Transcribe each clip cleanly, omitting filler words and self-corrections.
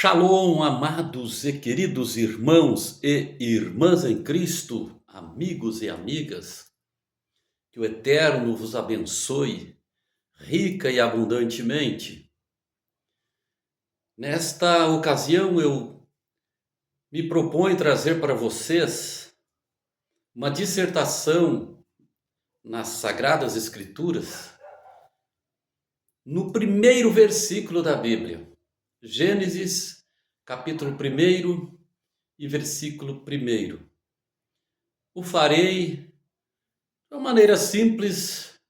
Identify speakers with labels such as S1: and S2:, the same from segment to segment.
S1: Shalom, amados e queridos irmãos e irmãs em Cristo, amigos e amigas, que o Eterno vos abençoe rica e abundantemente. Nesta ocasião eu me proponho trazer para vocês uma dissertação nas Sagradas Escrituras, no primeiro versículo da Bíblia. Gênesis, capítulo 1 e versículo 1. O farei de uma maneira simples,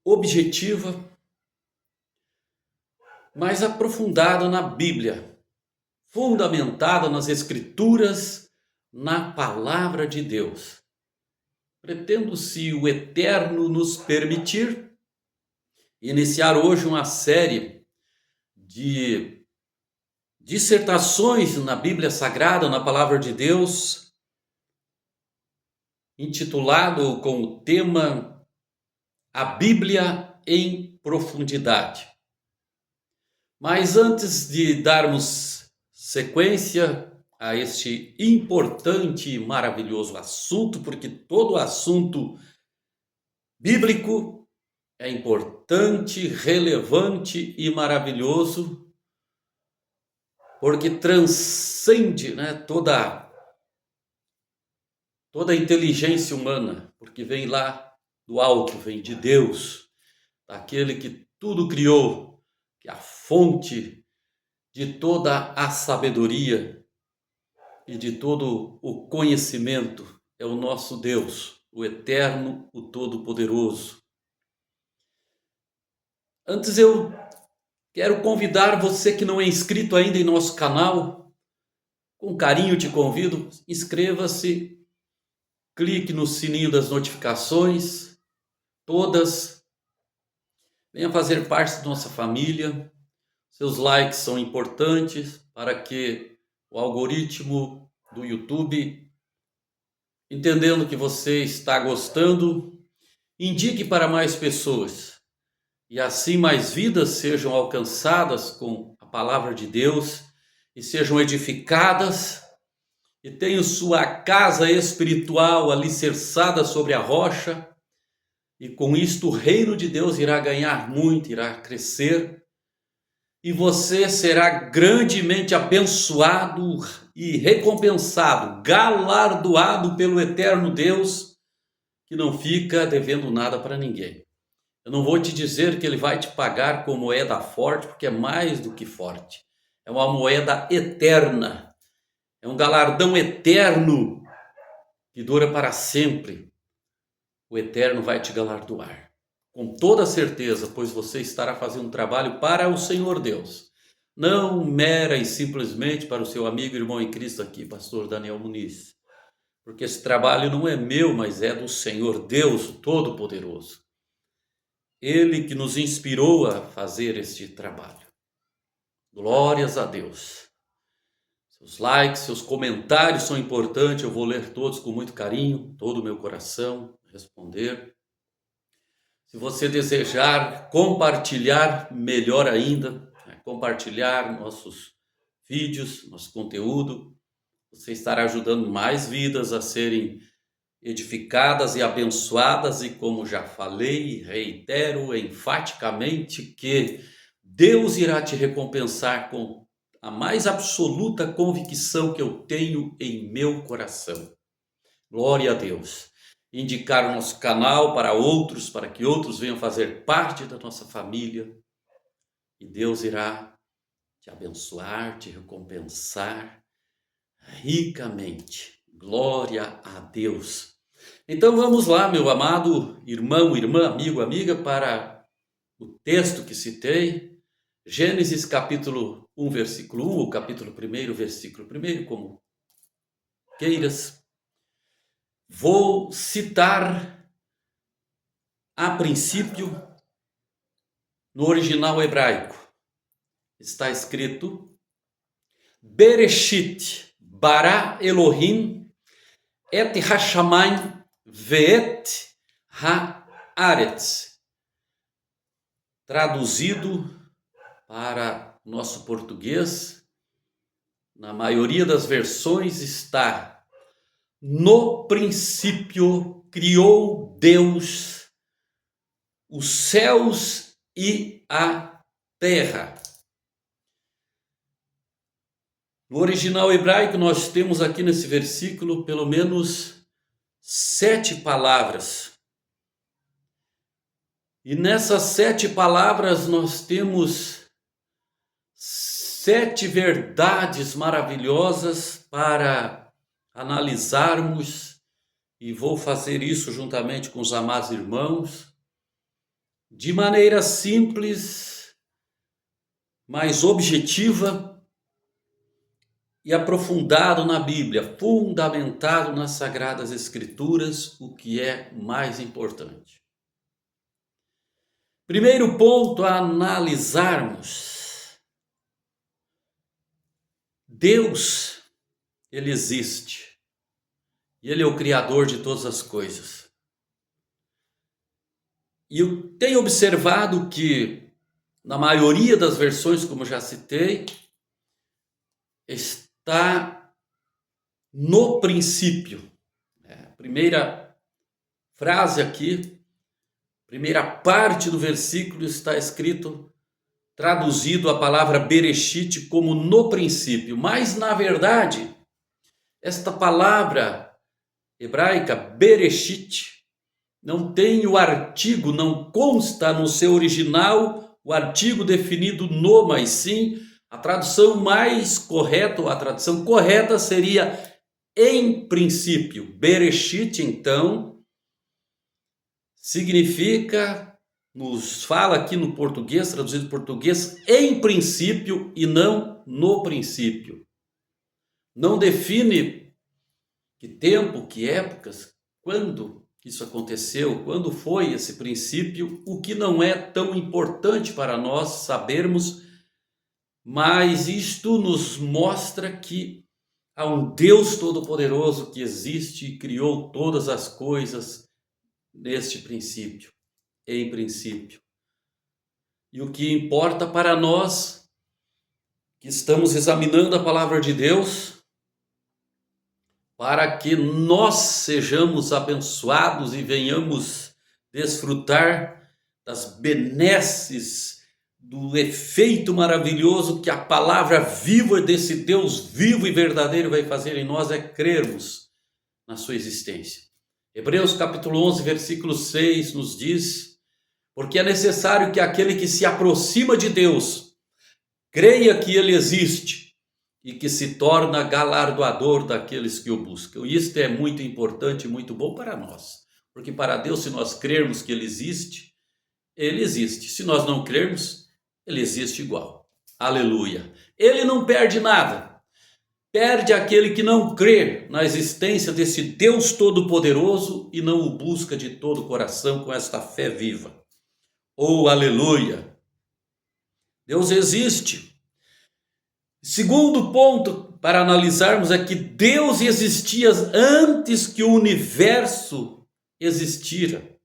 S1: objetiva, mas aprofundada na Bíblia, fundamentada nas Escrituras, na Palavra de Deus. Pretendo, se o Eterno nos permitir, iniciar hoje uma série de dissertações na Bíblia Sagrada, na Palavra de Deus, intitulado com o tema A Bíblia em Profundidade. Mas antes de darmos sequência a este importante e maravilhoso assunto, porque todo assunto bíblico é importante, relevante e maravilhoso, porque transcende, toda a inteligência humana, porque vem lá do alto, vem de Deus, daquele que tudo criou, que é a fonte de toda a sabedoria e de todo o conhecimento, é o nosso Deus, o Eterno, o Todo-Poderoso. Antes eu quero convidar você que não é inscrito ainda em nosso canal, com carinho te convido, inscreva-se, clique no sininho das notificações, todas, venha fazer parte da nossa família. Seus likes são importantes para que o algoritmo do YouTube, entendendo que você está gostando, indique para mais pessoas. E assim mais vidas sejam alcançadas com a palavra de Deus e sejam edificadas e tenham sua casa espiritual alicerçada sobre a rocha. E com isto o reino de Deus irá ganhar muito, irá crescer. E você será grandemente abençoado e recompensado, galardoado pelo eterno Deus, que não fica devendo nada para ninguém. Eu não vou te dizer que ele vai te pagar com moeda forte, porque é mais do que forte. É uma moeda eterna. É um galardão eterno que dura para sempre. O Eterno vai te galardoar. Com toda certeza, pois você estará fazendo um trabalho para o Senhor Deus. Não mera e simplesmente para o seu amigo e irmão em Cristo aqui, pastor Daniel Muniz. Porque esse trabalho não é meu, mas é do Senhor Deus Todo-Poderoso. Ele que nos inspirou a fazer este trabalho. Glórias a Deus. Seus likes, seus comentários são importantes. Eu vou ler todos com muito carinho, todo o meu coração, responder. Se você desejar compartilhar, melhor ainda, compartilhar nossos vídeos, nosso conteúdo, você estará ajudando mais vidas a serem edificadas e abençoadas, e como já falei, reitero enfaticamente que Deus irá te recompensar com a mais absoluta convicção que eu tenho em meu coração. Glória a Deus. Indicar o nosso canal para outros, para que outros venham fazer parte da nossa família, e Deus irá te abençoar, te recompensar ricamente. Glória a Deus. Então vamos lá, meu amado irmão, irmã, amigo, amiga, para o texto que citei, Gênesis capítulo 1, versículo 1, ou capítulo 1, versículo 1, como queiras. Vou citar a princípio no original hebraico. Está escrito Bereshit bara Elohim et hashamayim ve'et haaretz. Traduzido para o nosso português, na maioria das versões está: no princípio criou Deus os céus e a terra. No original hebraico, nós temos aqui nesse versículo pelo menos 7 palavras. E nessas 7 palavras nós temos 7 verdades maravilhosas para analisarmos, e vou fazer isso juntamente com os amados irmãos, de maneira simples, mas objetiva, e aprofundado na Bíblia, fundamentado nas Sagradas Escrituras, o que é mais importante. Primeiro ponto a analisarmos: Deus, Ele existe, e Ele é o Criador de todas as coisas. E eu tenho observado que, na maioria das versões, como já citei, está no princípio. Primeira frase aqui, primeira parte do versículo está escrito, traduzido a palavra Bereshit como no princípio. Mas, na verdade, esta palavra hebraica, Bereshit, não tem o artigo, não consta no seu original o artigo definido no, mas sim a tradução mais correta, ou a tradução correta seria em princípio. Bereshit, então, significa, nos fala aqui no português, traduzido em português, em princípio e não no princípio. Não define que tempo, que épocas, quando isso aconteceu, quando foi esse princípio, o que não é tão importante para nós sabermos. Mas isto nos mostra que há um Deus Todo-Poderoso que existe e criou todas as coisas neste princípio, em princípio. E o que importa para nós, que estamos examinando a palavra de Deus, para que nós sejamos abençoados e venhamos desfrutar das benesses, do efeito maravilhoso que a palavra viva desse Deus vivo e verdadeiro vai fazer em nós, é crermos na sua existência. Hebreus capítulo 11, versículo 6 nos diz: porque é necessário que aquele que se aproxima de Deus creia que Ele existe e que se torna galardoador daqueles que o buscam. E isto é muito importante e muito bom para nós, porque para Deus, se nós crermos que Ele existe. Se nós não crermos, Ele existe igual. Aleluia. Ele não perde nada. Perde aquele que não crê na existência desse Deus Todo-Poderoso e não o busca de todo o coração com esta fé viva. Oh, aleluia. Deus existe. Segundo ponto para analisarmos é que Deus existia antes que o universo existira.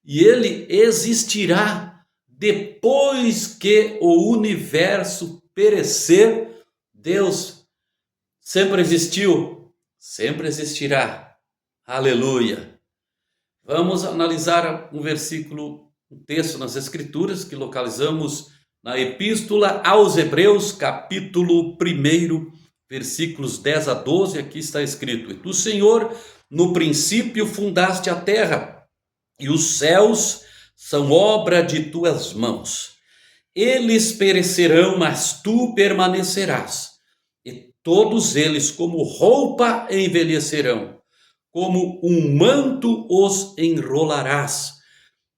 S1: E Ele existirá depois que o universo perecer. Deus sempre existiu, sempre existirá. Aleluia. Vamos analisar um versículo, um texto nas Escrituras que localizamos na Epístola aos Hebreus, capítulo 1, versículos 10 a 12. Aqui está escrito: e tu, Senhor, no princípio fundaste a terra, e os céus são obra de tuas mãos. Eles perecerão, mas tu permanecerás. E todos eles, como roupa, envelhecerão. Como um manto os enrolarás,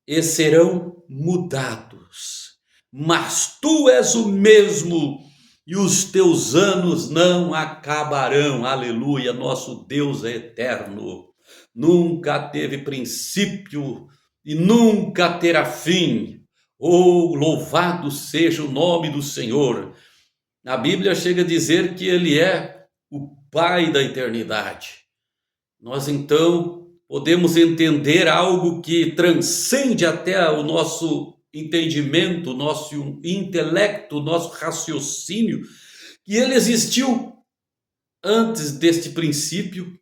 S1: e serão mudados. Mas tu és o mesmo, e os teus anos não acabarão. Aleluia, nosso Deus é eterno. Nunca teve princípio e nunca terá fim. Oh, louvado seja o nome do Senhor. A Bíblia chega a dizer que Ele é o Pai da eternidade. Nós então podemos entender algo que transcende até o nosso entendimento, nosso intelecto, nosso raciocínio, que ele existiu antes deste princípio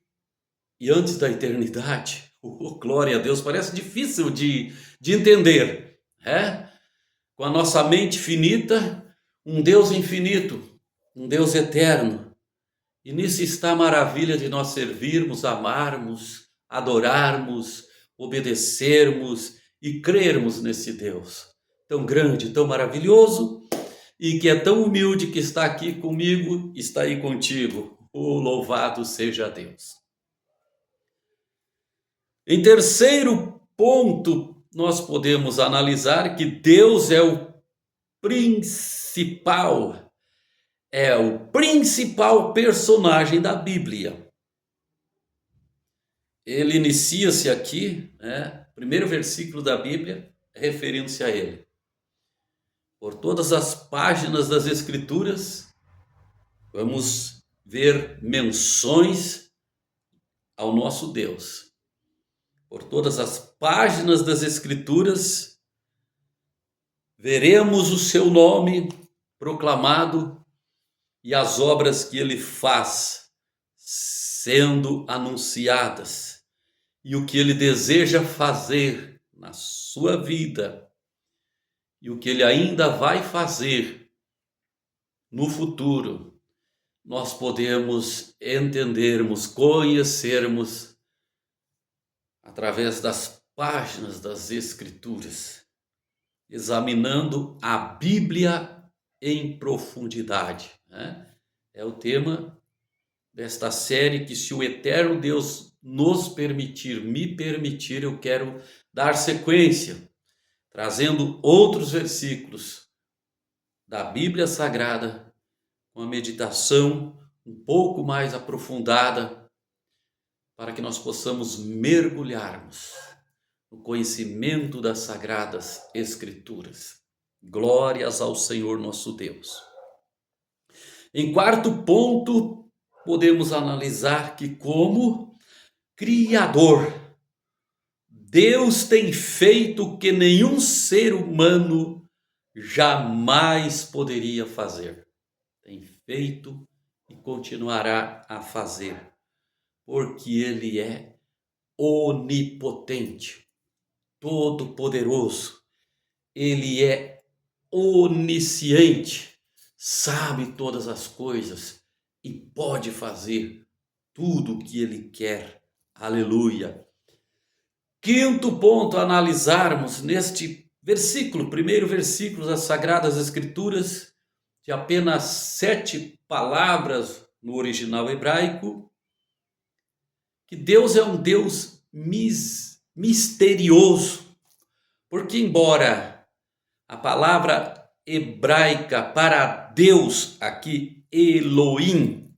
S1: e antes da eternidade. Oh, glória a Deus, parece difícil de entender, né? Com a nossa mente finita, um Deus infinito, um Deus eterno. E nisso está a maravilha de nós servirmos, amarmos, adorarmos, obedecermos e crermos nesse Deus tão grande, tão maravilhoso e que é tão humilde, que está aqui comigo, está aí contigo. Oh, louvado seja Deus. Em terceiro ponto, nós podemos analisar que Deus é o principal personagem da Bíblia. Ele inicia-se aqui, né, primeiro versículo da Bíblia, referindo-se a ele. Por todas as páginas das Escrituras, vamos ver menções ao nosso Deus. Por todas as páginas das Escrituras, veremos o seu nome proclamado e as obras que ele faz sendo anunciadas, e o que ele deseja fazer na sua vida, e o que ele ainda vai fazer no futuro. Nós podemos entendermos, conhecermos através das páginas das Escrituras, examinando a Bíblia em profundidade, né? É o tema desta série que, se o eterno Deus nos permitir, me permitir, eu quero dar sequência, trazendo outros versículos da Bíblia Sagrada, com a meditação um pouco mais aprofundada, para que nós possamos mergulharmos no conhecimento das Sagradas Escrituras. Glórias ao Senhor nosso Deus. Em quarto ponto, podemos analisar que, como Criador, Deus tem feito o que nenhum ser humano jamais poderia fazer. Tem feito e continuará a fazer, porque Ele é onipotente, todo-poderoso. Ele é onisciente, sabe todas as coisas e pode fazer tudo o que Ele quer. Aleluia. Quinto ponto a analisarmos neste versículo, primeiro versículo das Sagradas Escrituras, de apenas 7 palavras no original hebraico, que Deus é um Deus misterioso, porque embora a palavra hebraica para Deus aqui, Elohim,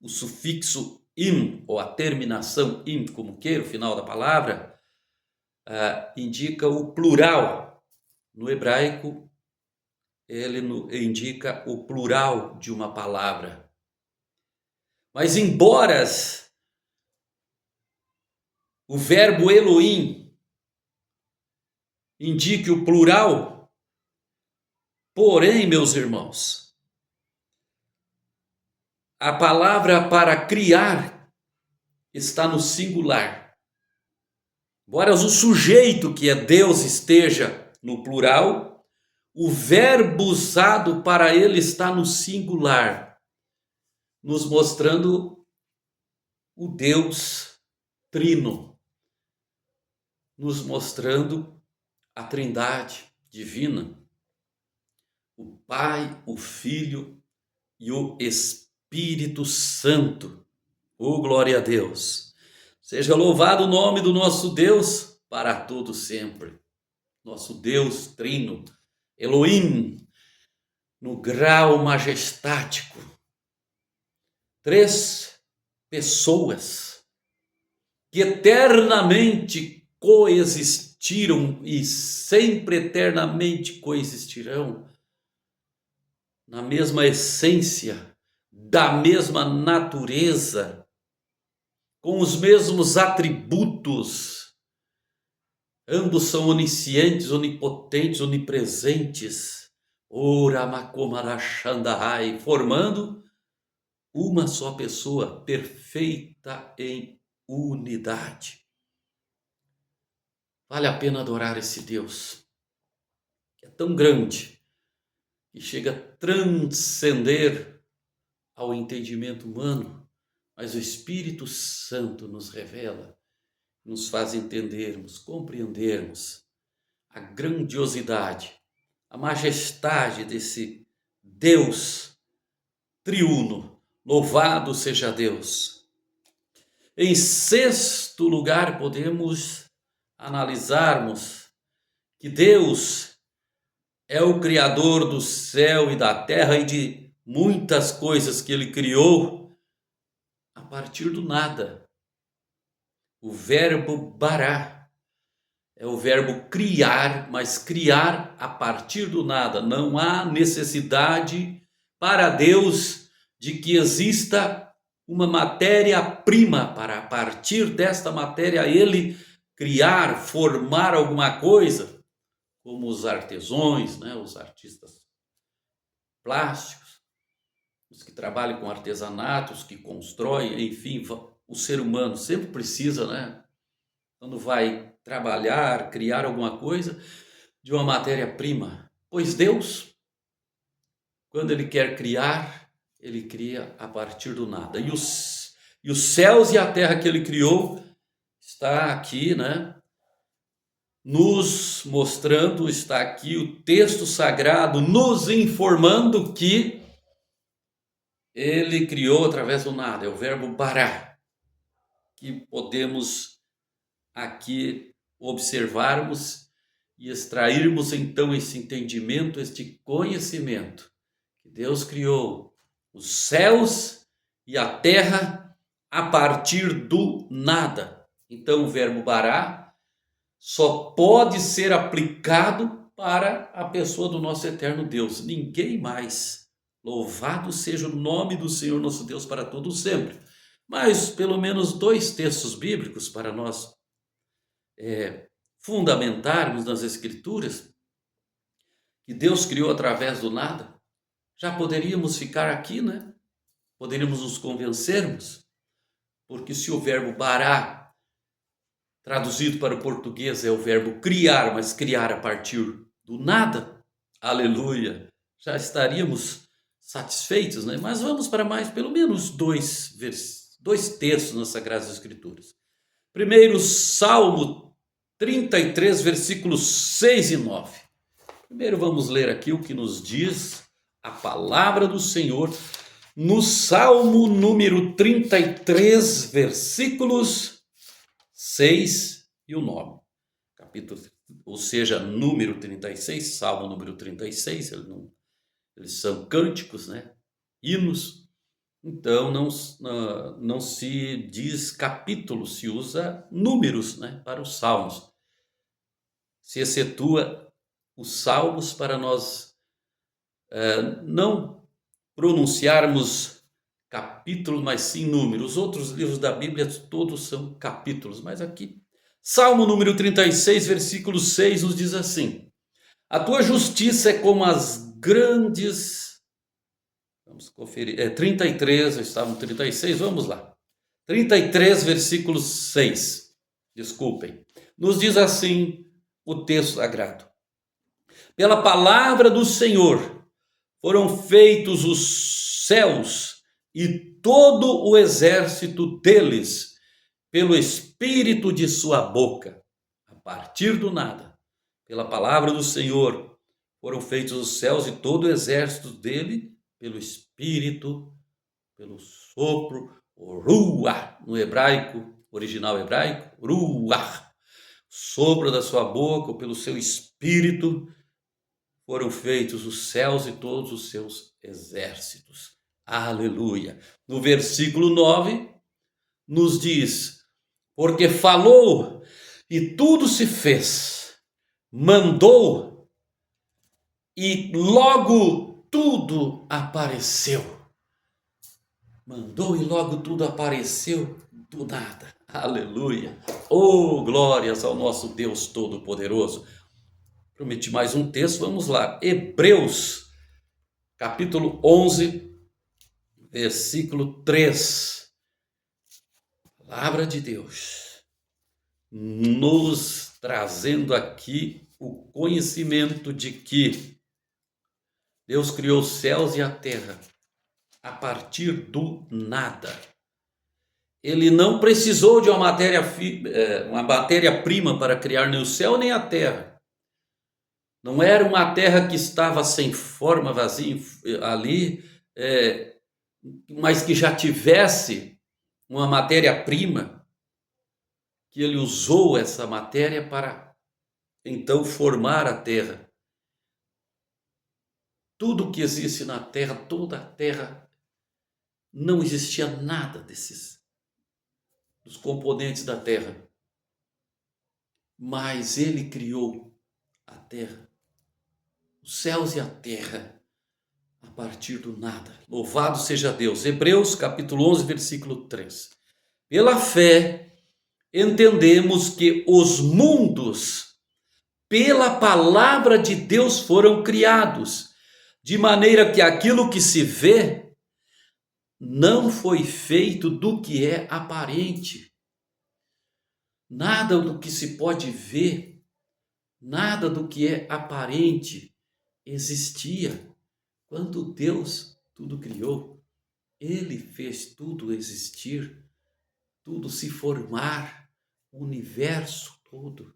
S1: o sufixo im, ou a terminação im, como queira, o final da palavra, indica o plural. No hebraico, ele indica o plural de uma palavra. Mas embora o verbo Elohim indique o plural, porém, meus irmãos, a palavra para criar está no singular. Embora o sujeito, que é Deus, esteja no plural, o verbo usado para ele está no singular, nos mostrando o Deus trino, nos mostrando a Trindade divina, o Pai, o Filho e o Espírito Santo. Oh, glória a Deus! Seja louvado o nome do nosso Deus para todo sempre. Nosso Deus trino, Elohim, no grau majestático. 3 pessoas que eternamente coexistiram e sempre eternamente coexistirão na mesma essência, da mesma natureza, com os mesmos atributos, Ambos são oniscientes, onipotentes, onipresentes. Ora makomarashandahai, formando uma só pessoa perfeita em unidade. Vale a pena adorar esse Deus, que é tão grande, que chega a transcender ao entendimento humano, mas o Espírito Santo nos revela, nos faz entendermos, compreendermos a grandiosidade, a majestade desse Deus triuno. Louvado seja Deus. Em sexto lugar, podemos analisarmos que Deus é o Criador do céu e da terra e de muitas coisas que Ele criou a partir do nada. O verbo bará é o verbo criar, mas criar a partir do nada. Não há necessidade para Deus de que exista uma matéria-prima para, a partir desta matéria, Ele criar, formar alguma coisa, como os artesãos, né? Os artistas plásticos, os que trabalham com artesanato, os que constroem, enfim, o ser humano sempre precisa, né? Quando vai trabalhar, criar alguma coisa, de uma matéria-prima. Pois Deus, quando Ele quer criar, Ele cria a partir do nada. E os céus e a terra que Ele criou, está aqui, né? Nos mostrando, está aqui o texto sagrado, nos informando que Ele criou através do nada. É o verbo bará, que podemos aqui observarmos e extrairmos então esse entendimento, este conhecimento, que Deus criou os céus e a terra a partir do nada. Então o verbo bará só pode ser aplicado para a pessoa do nosso eterno Deus, ninguém mais. Louvado seja o nome do Senhor nosso Deus para todo sempre. Mas pelo menos 2 textos bíblicos para nós fundamentarmos nas Escrituras, que Deus criou através do nada. Já poderíamos ficar aqui, né? Poderíamos nos convencermos, porque se o verbo bará, traduzido para o português, é o verbo criar, mas criar a partir do nada, aleluia, já estaríamos satisfeitos, né? Mas vamos para mais, pelo menos 2 textos nas Sagradas Escrituras. Primeiro, Salmo 33, versículos 6 e 9. Primeiro vamos ler aqui o que nos diz a palavra do Senhor no Salmo número 33, versículos 6 e o 9. Capítulo, ou seja, número 36, Salmo número 36, eles são cânticos, né? Hinos. Então não se diz capítulo, se usa números, né, para os salmos. Se excetua os salmos para nós não pronunciarmos capítulos, mas sim números. Os outros livros da Bíblia todos são capítulos, mas aqui, Salmo número 36, versículo 6 nos diz assim: a tua justiça é como as grandes... Vamos conferir. 33, eu estava no 36, vamos lá. 33, versículo 6. Desculpem. Nos diz assim o texto sagrado: pela palavra do Senhor foram feitos os céus e todo o exército deles, pelo espírito de sua boca, a partir do nada. Pela palavra do Senhor foram feitos os céus e todo o exército dele, pelo espírito, pelo sopro, o ruach, no hebraico, original hebraico, ruach, sopro da sua boca, ou pelo seu espírito, foram feitos os céus e todos os seus exércitos. Aleluia. No versículo 9, nos diz: porque falou e tudo se fez, mandou e logo tudo apareceu. Mandou e logo tudo apareceu do nada. Aleluia. Oh, glórias ao nosso Deus Todo-Poderoso. Prometi mais um texto, vamos lá. Hebreus, capítulo 11, versículo 3. Palavra de Deus, nos trazendo aqui o conhecimento de que Deus criou os céus e a terra a partir do nada. Ele não precisou de uma matéria-prima para criar nem o céu nem a terra. Não era uma terra que estava sem forma, vazia ali, mas que já tivesse uma matéria-prima, que ele usou essa matéria para então formar a terra. Tudo que existe na terra, toda a terra, não existia nada dos componentes da terra. Mas ele criou a terra, os céus e a terra, a partir do nada. Louvado seja Deus. Hebreus capítulo 11, versículo 3. Pela fé, entendemos que os mundos, pela palavra de Deus, foram criados, de maneira que aquilo que se vê não foi feito do que é aparente. Nada do que se pode ver, nada do que é aparente existia. Quando Deus tudo criou, Ele fez tudo existir, tudo se formar, o universo todo,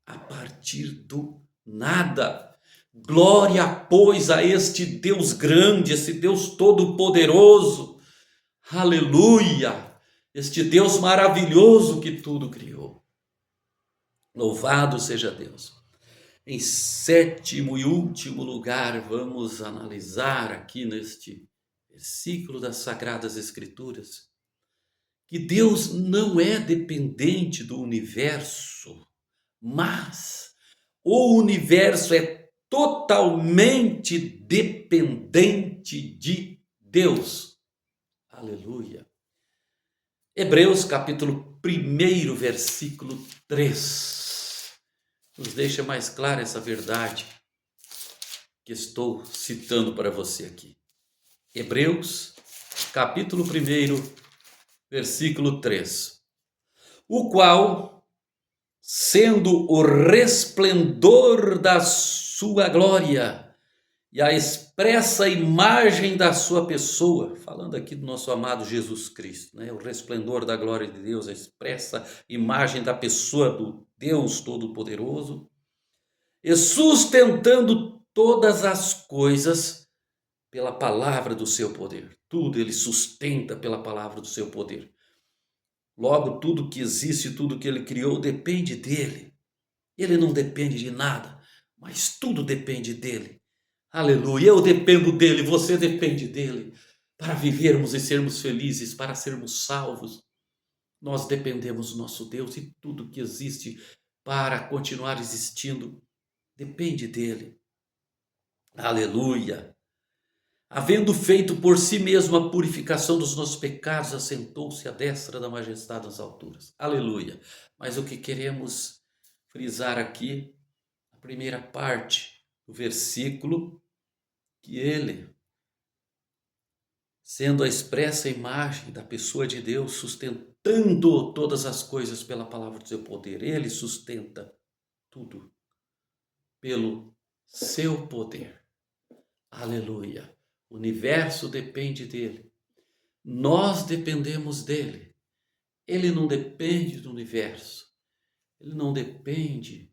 S1: a partir do nada. Glória, pois, a este Deus grande, esse Deus todo-poderoso. Aleluia! Este Deus maravilhoso que tudo criou. Louvado seja Deus. Em sétimo e último lugar, vamos analisar aqui neste versículo das Sagradas Escrituras que Deus não é dependente do universo, mas o universo é totalmente dependente de Deus. Aleluia. Hebreus capítulo 1, versículo 3. Nos deixa mais clara essa verdade que estou citando para você aqui. Hebreus capítulo 1, versículo 3. O qual, sendo o resplendor da sua glória e a expressa imagem da sua pessoa, falando aqui do nosso amado Jesus Cristo, né? O resplendor da glória de Deus, a expressa imagem da pessoa do Deus Todo-Poderoso, e sustentando todas as coisas pela palavra do seu poder. Tudo ele sustenta pela palavra do seu poder. Logo, tudo que existe, tudo que ele criou depende dele. Ele não depende de nada, mas tudo depende dele. Aleluia, eu dependo dele, você depende dele. Para vivermos e sermos felizes, para sermos salvos, nós dependemos do nosso Deus e tudo que existe para continuar existindo depende dele. Aleluia. Havendo feito por si mesmo a purificação dos nossos pecados, assentou-se à destra da majestade nas alturas. Aleluia. Mas o que queremos frisar aqui, a primeira parte do versículo, que ele, sendo a expressa imagem da pessoa de Deus, sustentando todas as coisas pela palavra do seu poder, ele sustenta tudo pelo seu poder. Aleluia. O universo depende dele. Nós dependemos dele. Ele não depende do universo. Ele não depende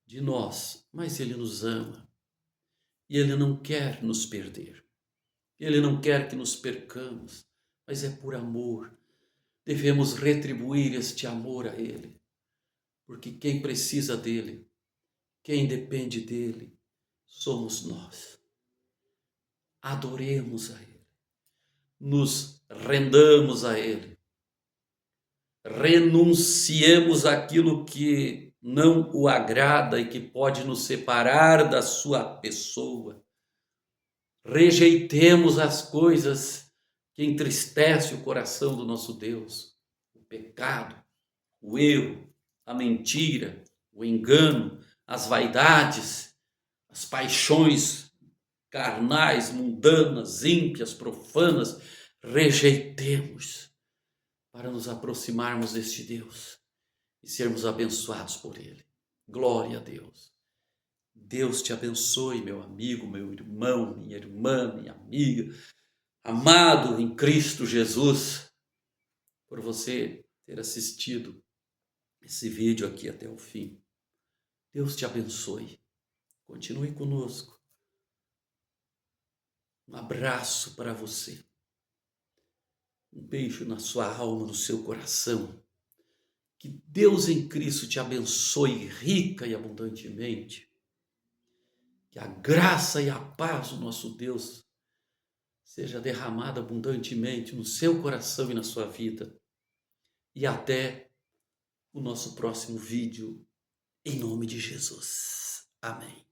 S1: de nós, mas ele nos ama. E ele não quer nos perder. Ele não quer que nos percamos, mas é por amor. Devemos retribuir este amor a ele. Porque quem precisa dele, quem depende dele, somos nós. Adoremos a ele, nos rendamos a ele, renunciemos aquilo que não o agrada e que pode nos separar da sua pessoa, rejeitemos as coisas que entristecem o coração do nosso Deus, o pecado, o erro, a mentira, o engano, as vaidades, as paixões carnais, mundanas, ímpias, profanas, rejeitemos para nos aproximarmos deste Deus e sermos abençoados por Ele. Glória a Deus. Deus te abençoe, meu amigo, meu irmão, minha irmã, minha amiga, amado em Cristo Jesus, por você ter assistido esse vídeo aqui até o fim. Deus te abençoe. Continue conosco. Um abraço para você. Um beijo na sua alma, no seu coração. Que Deus em Cristo te abençoe rica e abundantemente. Que a graça e a paz do nosso Deus seja derramada abundantemente no seu coração e na sua vida. E até o nosso próximo vídeo, em nome de Jesus. Amém.